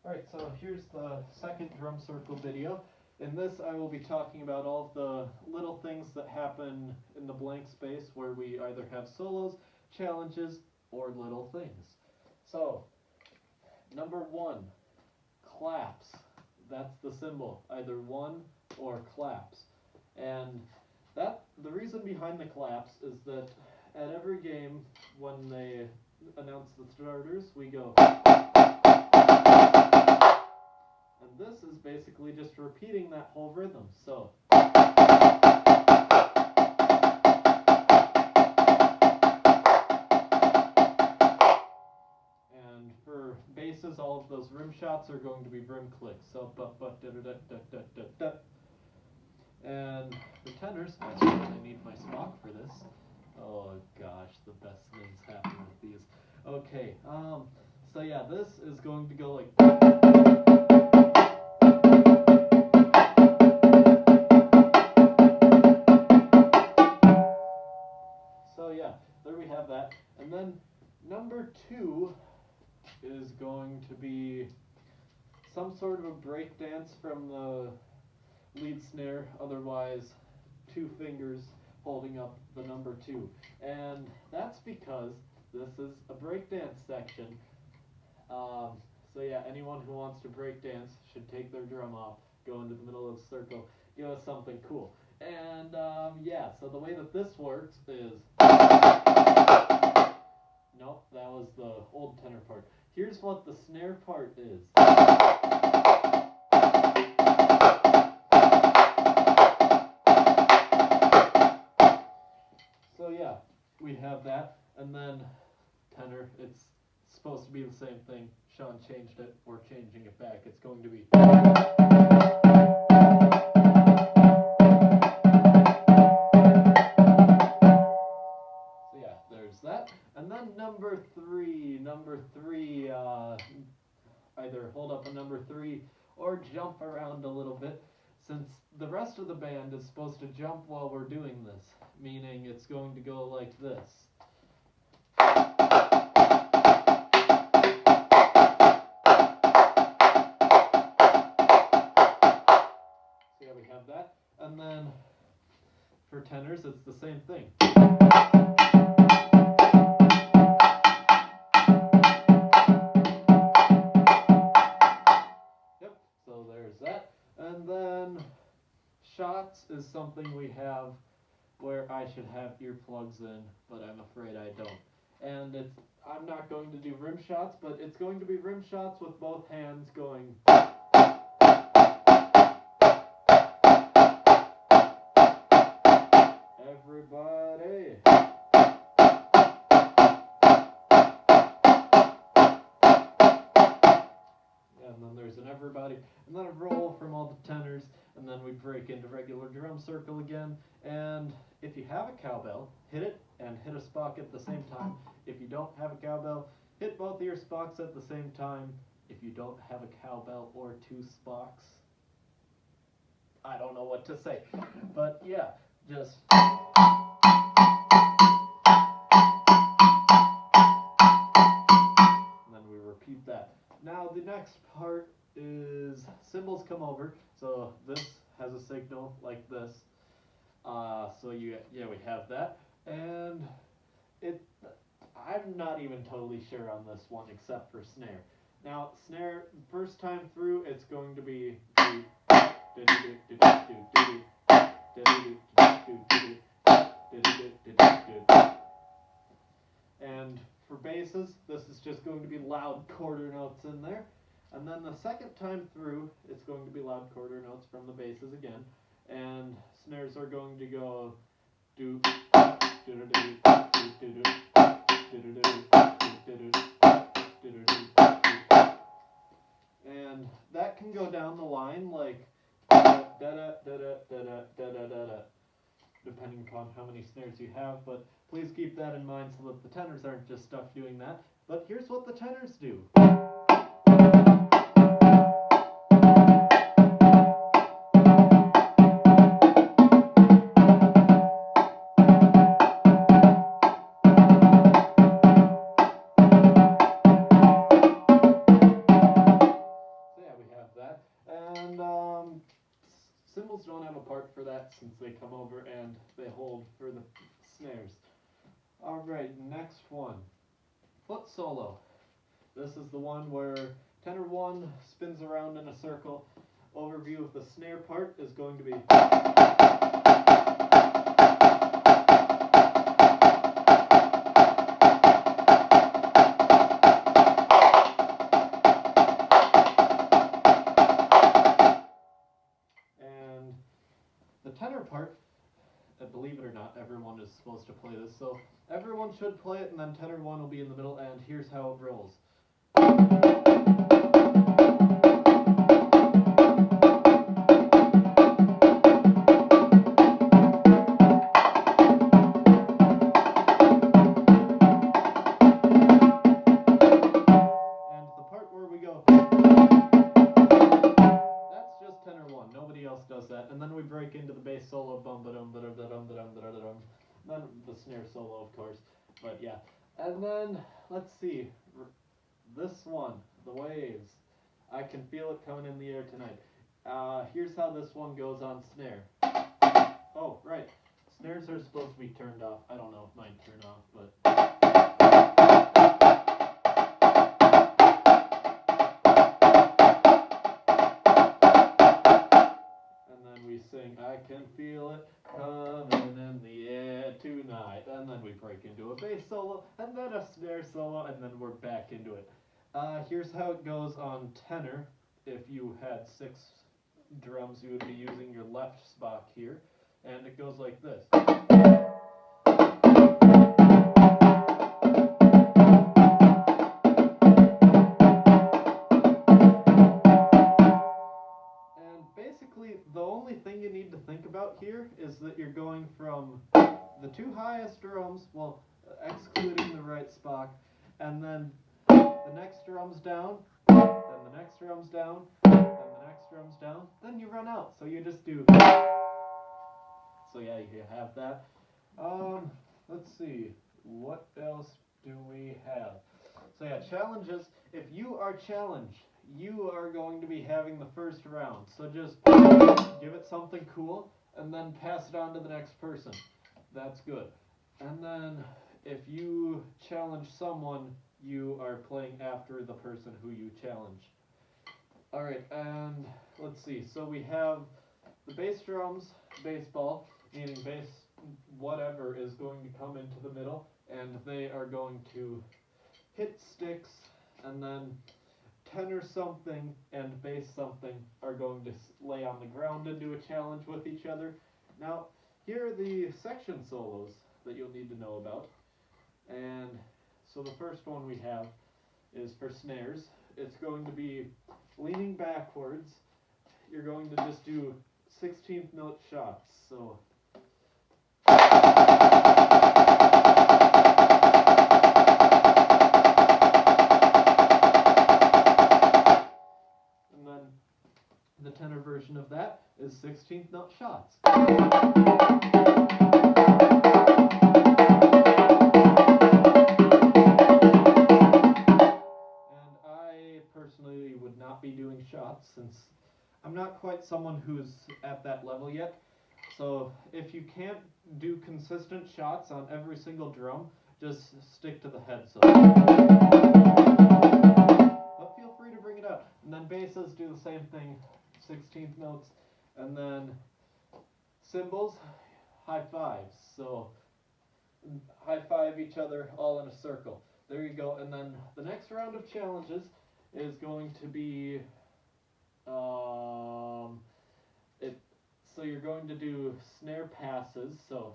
Alright, so here's the second drum circle video. In this I will be talking about all of the little things that happen in the blank space where we either have solos, challenges, or little things. So, number 1, claps. That's the symbol, either 1 or claps. And the reason behind the claps is that at every game when they announce the starters, we go. And this is basically just repeating that whole rhythm. So. And for basses, all of those rim shots are going to be rim clicks. So da-da-da-da-da-da-da-da. And the tenors, I need my Spock for this. Oh gosh, the best things happen with these. Okay, so yeah, this is going to go like. So yeah, there we have that. And then number 2 is going to be some sort of a break dance from the lead snare, otherwise 2 fingers holding up the number 2. And that's because this is a breakdance section. So yeah, anyone who wants to breakdance should take their drum off, go into the middle of the circle, give us something cool. And yeah, so the way that this works is. Nope, that was the old tenor part. Here's what the snare part is. So yeah, we have that, and then tenor, it's supposed to be the same thing. Sean changed it, we're changing it back. It's going to be. So yeah, there's that. And then number three, either hold up a number 3 or jump around a little bit, since the rest of the band is supposed to jump while we're doing this, meaning it's going to go like this. So yeah, we have that. And then for tenors, it's the same thing. So there's that. And then shots is something we have where I should have earplugs in, but I'm afraid I don't. And I'm not going to do rim shots, but it's going to be rim shots with both hands going. Everybody. And then there's an everybody, and then a roll from all the tenors, and then we break into regular drum circle again. And if you have a cowbell, hit it and hit a Spock at the same time. If you don't have a cowbell, hit both of your Spocks at the same time. If you don't have a cowbell or 2 Spocks, I don't know what to say. But yeah, just. And then we repeat that. Now the next part is cymbals come over, so this has a signal like this. So we have that, and I'm not even totally sure on this one except for snare. Now snare, first time through, it's going to be. And for basses, this is just going to be loud quarter notes in there. And then the second time through, it's going to be loud quarter notes from the basses again. And snares are going to go do and that can go down the line like depending upon how many snares you have, but please keep that in mind so that the tenors aren't just stuck doing that. But here's what the tenors do. that since they come over and they hold for the snares. Alright, next one. Foot solo. This is the one where tenor 1 spins around in a circle. Overview of the snare part is going to be... And the tenor part, believe it or not, everyone is supposed to play this, so everyone should play it, and then tenor 1 will be in the middle, and here's how it rolls. And the part where we go, that's just tenor 1, nobody else does that, and then we break into the bass solo, then the snare solo, of course, but yeah. And then, let's see, this one, the waves. I can feel it coming in the air tonight. Here's how this one goes on snare. Oh, right, snares are supposed to be turned off. I don't know if mine turn off, but... Sing, I can feel it coming in the air tonight, and then we break into a bass solo, and then a snare solo, and then we're back into it. Here's how it goes on tenor. If you had 6 drums, you would be using your left spock here, and it goes like this. The only thing you need to think about here is that you're going from the 2 highest drums, well, excluding the right spock, and then the next drum's down, then the next drum's down, then the next drum's down, then you run out. So you just do. So yeah, you have that. Let's see, what else do we have? So yeah, challenges. If you are challenged, you are going to be having the first round. So just give it something cool and then pass it on to the next person. That's good. And then if you challenge someone, you are playing after the person who you challenged. Alright, and let's see. So we have the bass drums, baseball, meaning bass whatever is going to come into the middle, and they are going to hit sticks, and then tenor something and bass something are going to lay on the ground and do a challenge with each other. Now, here are the section solos that you'll need to know about. And so the first one we have is for snares. It's going to be leaning backwards. You're going to just do 16th note shots. So the tenor version of that is 16th note shots. And I personally would not be doing shots since I'm not quite someone who's at that level yet. So if you can't do consistent shots on every single drum, just stick to the head solo. But feel free to bring it out. And then basses do the same thing. 16th notes, and then cymbals, high fives. So high five each other all in a circle. There you go. And then the next round of challenges is going to be so you're going to do snare passes. So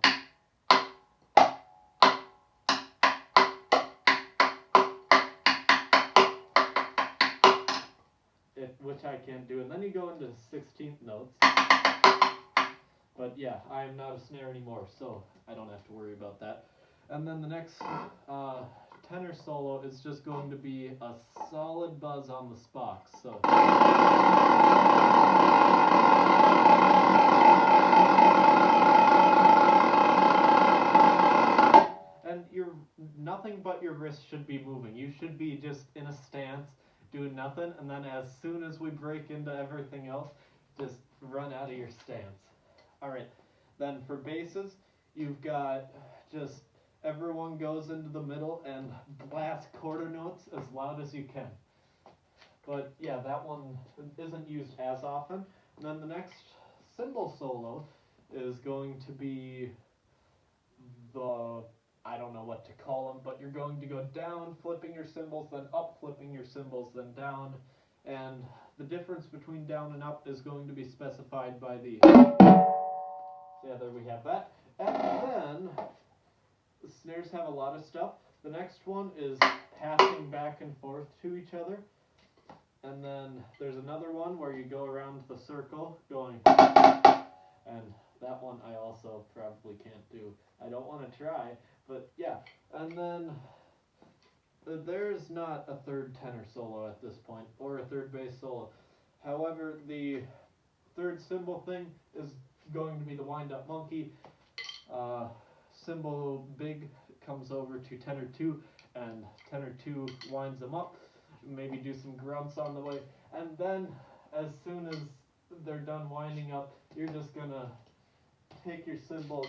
which I can't do, and then you go into 16th notes. But yeah, I am not a snare anymore, so I don't have to worry about that. And then the next tenor solo is just going to be a solid buzz on the spoks. So and nothing but your wrist should be moving. You should be just in a stance doing nothing, and then as soon as we break into everything else, just run out of your stance. Alright, then for basses, you've got just everyone goes into the middle and blasts quarter notes as loud as you can. But yeah, that one isn't used as often. And then the next cymbal solo is going to be the, I don't know what to call them, but you're going to go down, flipping your cymbals, then up, flipping your cymbals, then down. And the difference between down and up is going to be specified by the... Yeah, there we have that. And then, the snares have a lot of stuff. The next one is passing back and forth to each other. And then there's another one where you go around the circle going, and that one I also probably can't do. I don't want to try, but yeah. And then there's not a third tenor solo at this point, or a third bass solo. However, the third cymbal thing is going to be the wind-up monkey. Cymbal big comes over to tenor 2, and tenor 2 winds them up. Maybe do some grunts on the way, and then as soon as they're done winding up, you're just gonna take your cymbals,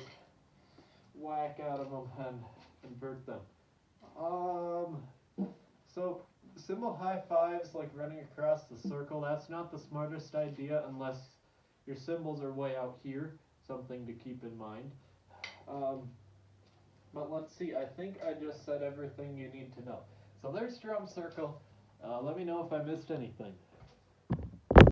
whack out of them, and invert them. So cymbal high fives, like running across the circle, that's not the smartest idea unless your cymbals are way out here. Something to keep in mind. But let's see, I think I just said everything you need to know. So there's drum circle. Let me know if I missed anything.